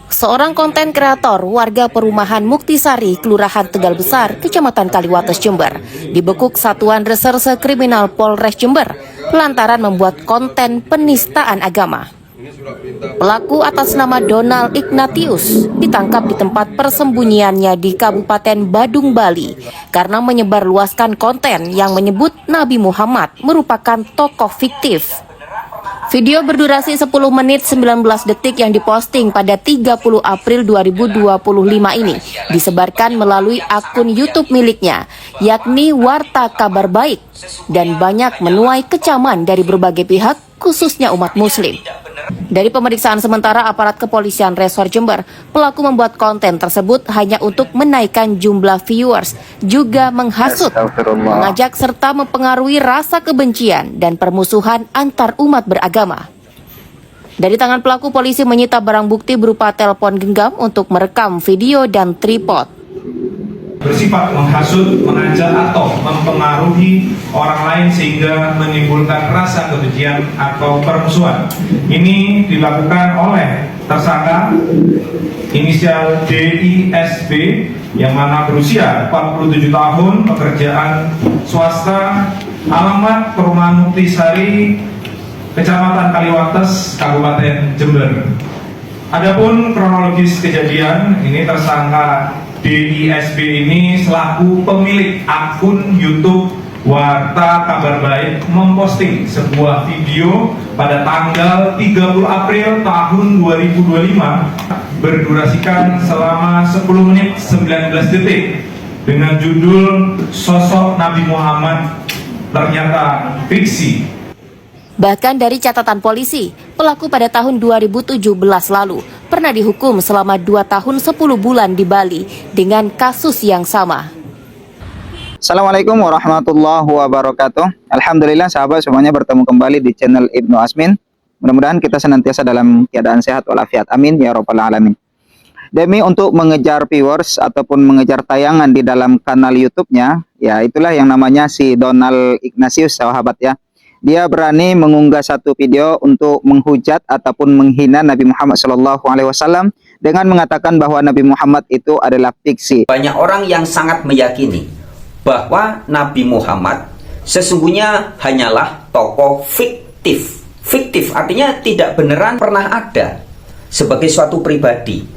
Seorang konten kreator warga perumahan Muktisari, Kelurahan Tegal Besar, Kecamatan Kaliwates, Jember, dibekuk Satuan Reserse Kriminal Polres Jember lantaran membuat konten penistaan agama. Pelaku atas nama Donald Ignatius ditangkap di tempat persembunyiannya di Kabupaten Badung, Bali karena menyebarluaskan konten yang menyebut Nabi Muhammad merupakan tokoh fiktif. Video berdurasi 10 menit 19 detik yang diposting pada 30 April 2025 ini disebarkan melalui akun YouTube miliknya, yakni Warta Kabar Baik, dan banyak menuai kecaman dari berbagai pihak, khususnya umat muslim. Dari pemeriksaan sementara aparat kepolisian Resor Jember, pelaku membuat konten tersebut hanya untuk menaikkan jumlah viewers, juga menghasut, mengajak serta mempengaruhi rasa kebencian dan permusuhan antar umat beragama. Dari tangan pelaku, polisi menyita barang bukti berupa telepon genggam untuk merekam video dan tripod. Bersifat menghasut, mengajak atau mempengaruhi orang lain sehingga menimbulkan rasa kebencian atau permusuhan. Ini dilakukan oleh tersangka inisial DISB yang mana berusia 47 tahun, pekerjaan swasta, alamat Perumahan Muktisari, Kecamatan Kaliwates, Kabupaten Jember. Adapun kronologis kejadian, ini tersangka DISB ini selaku pemilik akun YouTube Warta Kabar Baik memposting sebuah video pada tanggal 30 April tahun 2025 berdurasikan selama 10 menit 19 detik dengan judul Sosok Nabi Muhammad Ternyata Fiksi. Bahkan dari catatan polisi, pelaku pada tahun 2017 lalu pernah dihukum selama 2 tahun 10 bulan di Bali dengan kasus yang sama. Assalamualaikum warahmatullahi wabarakatuh. Alhamdulillah sahabat semuanya bertemu kembali di channel Ibnu Asmin. Mudah-mudahan kita senantiasa dalam keadaan sehat walafiat. Amin ya rabbal alamin. Demi untuk mengejar viewers ataupun mengejar tayangan di dalam kanal YouTube-nya, ya itulah yang namanya si Donald Ignatius sahabat ya. Dia berani mengunggah satu video untuk menghujat ataupun menghina Nabi Muhammad SAW dengan mengatakan bahwa Nabi Muhammad itu adalah fiksi. Banyak orang yang sangat meyakini bahwa Nabi Muhammad sesungguhnya hanyalah tokoh fiktif. Fiktif artinya tidak beneran pernah ada sebagai suatu pribadi,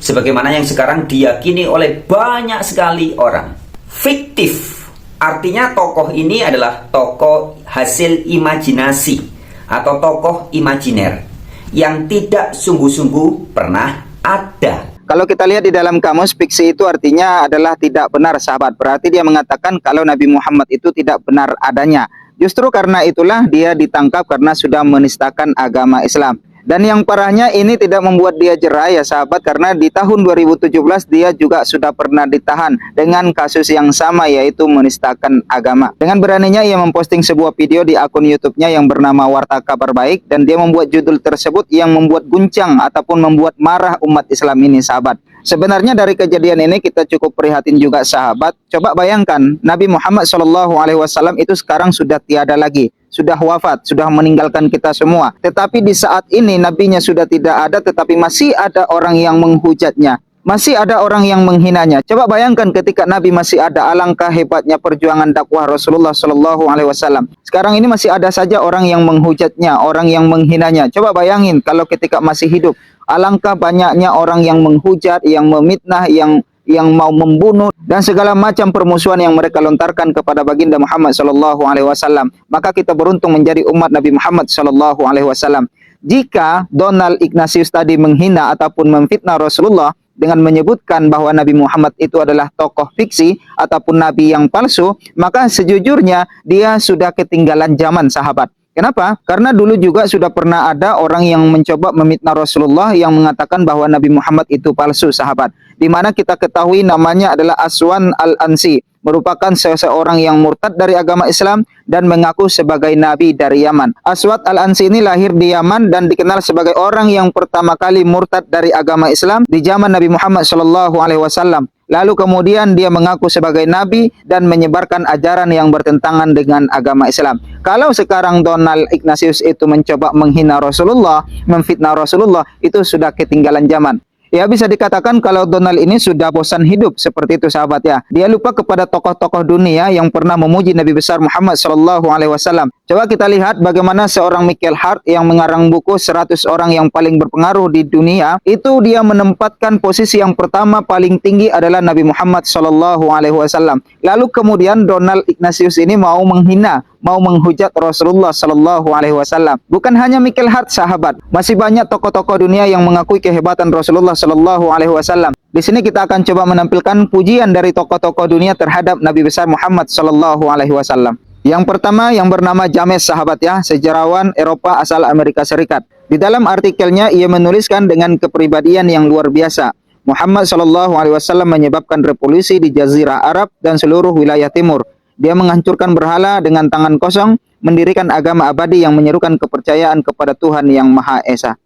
sebagaimana yang sekarang diyakini oleh banyak sekali orang. Fiktif artinya tokoh ini adalah tokoh hasil imajinasi atau tokoh imajiner yang tidak sungguh-sungguh pernah ada. Kalau kita lihat di dalam kamus, fiksi itu artinya adalah tidak benar sahabat. Berarti dia mengatakan kalau Nabi Muhammad itu tidak benar adanya. Justru karena itulah dia ditangkap karena sudah menistakan agama Islam. Dan yang parahnya ini tidak membuat dia jera ya sahabat, karena di tahun 2017 dia juga sudah pernah ditahan dengan kasus yang sama, yaitu menistakan agama. Dengan beraninya ia memposting sebuah video di akun YouTube-nya yang bernama Warta Kabar Baik, dan dia membuat judul tersebut yang membuat guncang ataupun membuat marah umat Islam ini sahabat. Sebenarnya dari kejadian ini kita cukup prihatin juga sahabat. Coba bayangkan Nabi Muhammad SAW itu sekarang sudah tiada lagi, sudah wafat, sudah meninggalkan kita semua. Tetapi di saat ini nabinya sudah tidak ada, tetapi masih ada orang yang menghujatnya, masih ada orang yang menghinanya. Coba bayangkan ketika Nabi masih ada, alangkah hebatnya perjuangan dakwah Rasulullah SAW. Sekarang ini masih ada saja orang yang menghujatnya, orang yang menghinanya. Coba bayangin kalau ketika masih hidup, alangkah banyaknya orang yang menghujat, yang memitnah, yang mau membunuh dan segala macam permusuhan yang mereka lontarkan kepada baginda Muhammad SAW. Maka kita beruntung menjadi umat Nabi Muhammad SAW. Jika Donald Ignatius tadi menghina ataupun memfitnah Rasulullah dengan menyebutkan bahwa Nabi Muhammad itu adalah tokoh fiksi ataupun nabi yang palsu, maka sejujurnya dia sudah ketinggalan zaman sahabat. Kenapa? Karena dulu juga sudah pernah ada orang yang mencoba memitnah Rasulullah yang mengatakan bahwa Nabi Muhammad itu palsu sahabat. Di mana kita ketahui namanya adalah Aswan Al-Ansi, merupakan seseorang yang murtad dari agama Islam dan mengaku sebagai nabi dari Yaman. Aswad Al-Ansi ini lahir di Yaman dan dikenal sebagai orang yang pertama kali murtad dari agama Islam di zaman Nabi Muhammad SAW. Lalu kemudian dia mengaku sebagai nabi dan menyebarkan ajaran yang bertentangan dengan agama Islam. Kalau sekarang Donald Ignatius itu mencoba menghina Rasulullah, memfitnah Rasulullah, itu sudah ketinggalan zaman. Ya, bisa dikatakan kalau Donald ini sudah bosan hidup, seperti itu sahabat ya. Dia lupa kepada tokoh-tokoh dunia yang pernah memuji Nabi besar Muhammad SAW. Coba kita lihat bagaimana seorang Michael Hart yang mengarang buku 100 orang yang paling berpengaruh di dunia, itu dia menempatkan posisi yang pertama paling tinggi adalah Nabi Muhammad SAW. Lalu kemudian Donald Ignatius ini mau menghina, mau menghujat Rasulullah SAW. Bukan hanya Michael Hart sahabat, masih banyak tokoh-tokoh dunia yang mengakui kehebatan Rasulullah SAW. Di sini kita akan coba menampilkan pujian dari tokoh-tokoh dunia terhadap Nabi besar Muhammad SAW. Yang pertama yang bernama James sahabat ya, sejarawan Eropa asal Amerika Serikat. Di dalam artikelnya ia menuliskan dengan kepribadian yang luar biasa. Muhammad SAW menyebabkan revolusi di Jazirah Arab dan seluruh wilayah timur. Dia menghancurkan berhala dengan tangan kosong, mendirikan agama abadi yang menyerukan kepercayaan kepada Tuhan yang Maha Esa.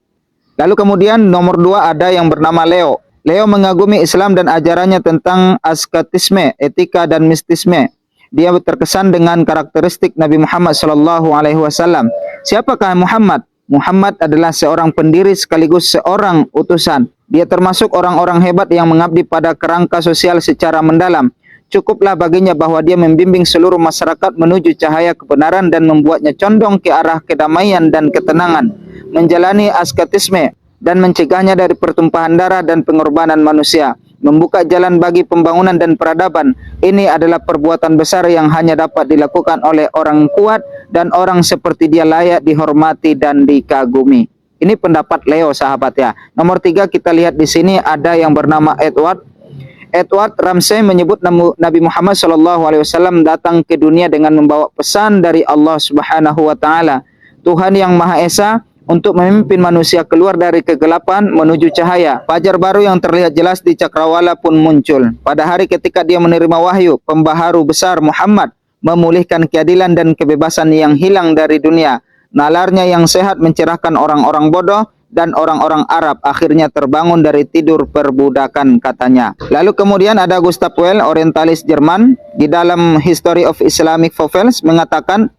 Lalu kemudian nomor 2 ada yang bernama Leo. Leo mengagumi Islam dan ajarannya tentang asketisme, etika dan mistisme. Dia terkesan dengan karakteristik Nabi Muhammad SAW. Siapakah Muhammad? Muhammad adalah seorang pendiri sekaligus seorang utusan. Dia termasuk orang-orang hebat yang mengabdi pada kerangka sosial secara mendalam. Cukuplah baginya bahwa dia membimbing seluruh masyarakat menuju cahaya kebenaran dan membuatnya condong ke arah kedamaian dan ketenangan, menjalani asketisme dan mencegahnya dari pertumpahan darah dan pengorbanan manusia, membuka jalan bagi pembangunan dan peradaban. Ini adalah perbuatan besar yang hanya dapat dilakukan oleh orang kuat dan orang seperti dia layak dihormati dan dikagumi. Ini pendapat Leo sahabat ya. Nomor 3 kita lihat di sini ada yang bernama Edward Ramsey menyebut Nabi Muhammad SAW datang ke dunia dengan membawa pesan dari Allah Subhanahu wa taala, Tuhan yang Maha Esa, untuk memimpin manusia keluar dari kegelapan menuju cahaya. Fajar baru yang terlihat jelas di cakrawala pun muncul. Pada hari ketika dia menerima wahyu, pembaharu besar Muhammad memulihkan keadilan dan kebebasan yang hilang dari dunia. Nalarnya yang sehat mencerahkan orang-orang bodoh dan orang-orang Arab akhirnya terbangun dari tidur perbudakan katanya. Lalu kemudian ada Gustav Well, orientalis Jerman, di dalam History of Islamic Novels mengatakan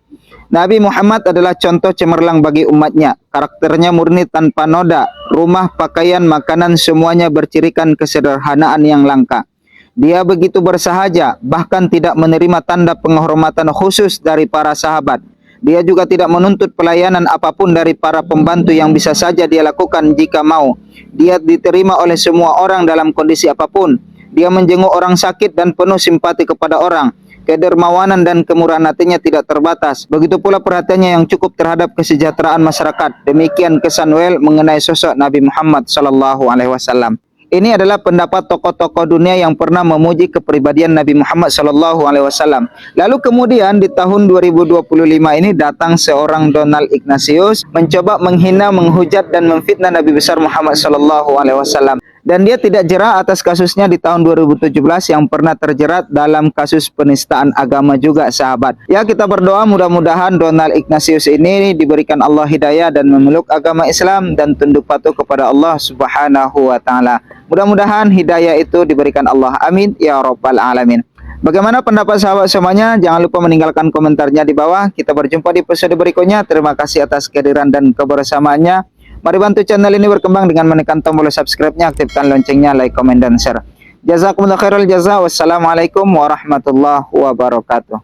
Nabi Muhammad adalah contoh cemerlang bagi umatnya. Karakternya murni tanpa noda. Rumah, pakaian, makanan semuanya bercirikan kesederhanaan yang langka. Dia begitu bersahaja, bahkan tidak menerima tanda penghormatan khusus dari para sahabat. Dia juga tidak menuntut pelayanan apapun dari para pembantu yang bisa saja dia lakukan jika mau. Dia diterima oleh semua orang dalam kondisi apapun. Dia menjenguk orang sakit dan penuh simpati kepada orang. Kedermawanan dan kemurahan hatinya tidak terbatas. Begitu pula perhatiannya yang cukup terhadap kesejahteraan masyarakat. Demikian kesan Well mengenai sosok Nabi Muhammad SAW. Ini adalah pendapat tokoh-tokoh dunia yang pernah memuji kepribadian Nabi Muhammad SAW. Lalu kemudian di tahun 2025 ini datang seorang Donald Ignatius mencoba menghina, menghujat dan memfitnah Nabi besar Muhammad SAW. Dan dia tidak jera atas kasusnya di tahun 2017 yang pernah terjerat dalam kasus penistaan agama juga sahabat. Ya, kita berdoa mudah-mudahan Donald Ignatius ini diberikan Allah hidayah dan memeluk agama Islam dan tunduk patuh kepada Allah Subhanahu wa taala. Mudah-mudahan hidayah itu diberikan Allah. Amin ya rabbal alamin. Bagaimana pendapat sahabat semuanya? Jangan lupa meninggalkan komentarnya di bawah. Kita berjumpa di episode berikutnya. Terima kasih atas kehadiran dan kebersamaannya. Mari bantu channel ini berkembang dengan menekan tombol subscribe-nya, aktifkan loncengnya, like, komen, dan share. Jazakumullah khairal jaza. Wassalamualaikum warahmatullahi wabarakatuh.